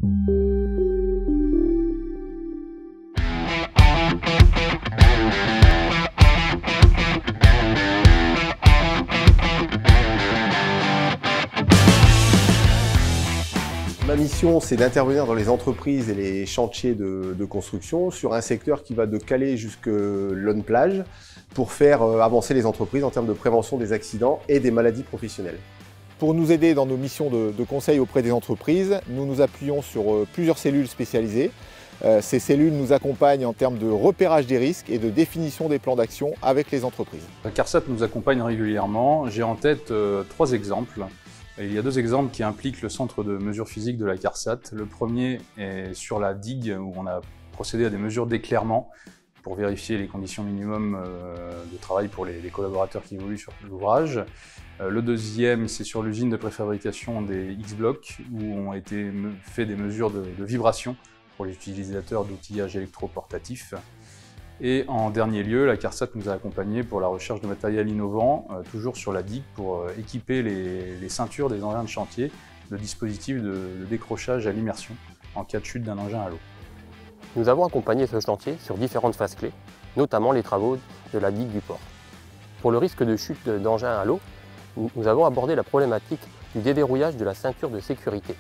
Ma mission, c'est d'intervenir dans les entreprises et les chantiers de construction sur un secteur qui va de Calais jusqu'à Lonne-Plage pour faire avancer les entreprises en termes de prévention des accidents et des maladies professionnelles. Pour nous aider dans nos missions de conseil auprès des entreprises, nous nous appuyons sur plusieurs cellules spécialisées. Ces cellules nous accompagnent en termes de repérage des risques et de définition des plans d'action avec les entreprises. La CARSAT nous accompagne régulièrement. J'ai en tête 3 exemples. Il y a 2 exemples qui impliquent le centre de mesure physique de la CARSAT. Le premier est sur la digue où on a procédé à des mesures d'éclairement pour vérifier les conditions minimum de travail pour les collaborateurs qui évoluent sur l'ouvrage. Le deuxième, c'est sur l'usine de préfabrication des X-Blocs où ont été fait des mesures de vibration pour les utilisateurs d'outillage électroportatif. Et en dernier lieu, la CARSAT nous a accompagnés pour la recherche de matériel innovant, toujours sur la digue, pour équiper les ceintures des engins de chantier de dispositifs de décrochage à l'immersion en cas de chute d'un engin à l'eau. Nous avons accompagné ce chantier sur différentes phases clés, notamment les travaux de la digue du port. Pour le risque de chute d'engin à l'eau, nous avons abordé la problématique du déverrouillage de la ceinture de sécurité,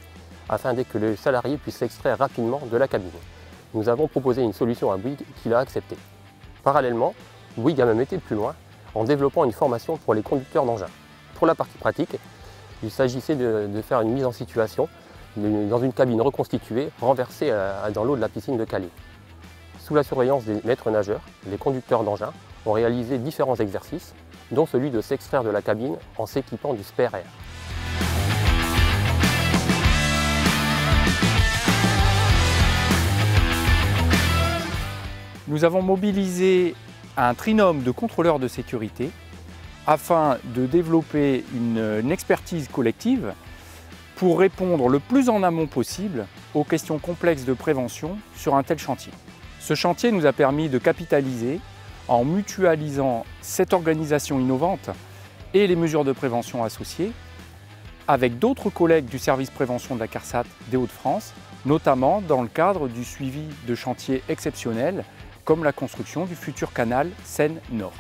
afin que le salarié puisse s'extraire rapidement de la cabine. Nous avons proposé une solution à Bouygues qu'il a acceptée. Parallèlement, Bouygues a même été plus loin en développant une formation pour les conducteurs d'engins. Pour la partie pratique, il s'agissait de faire une mise en situation dans une cabine reconstituée, renversée dans l'eau de la piscine de Calais. Sous la surveillance des maîtres nageurs, les conducteurs d'engins ont réalisé différents exercices, dont celui de s'extraire de la cabine en s'équipant du spare air. Nous avons mobilisé un trinôme de contrôleurs de sécurité afin de développer une expertise collective pour répondre le plus en amont possible aux questions complexes de prévention sur un tel chantier. Ce chantier nous a permis de capitaliser en mutualisant cette organisation innovante et les mesures de prévention associées avec d'autres collègues du service prévention de la CARSAT des Hauts-de-France, notamment dans le cadre du suivi de chantiers exceptionnels comme la construction du futur canal Seine-Nord.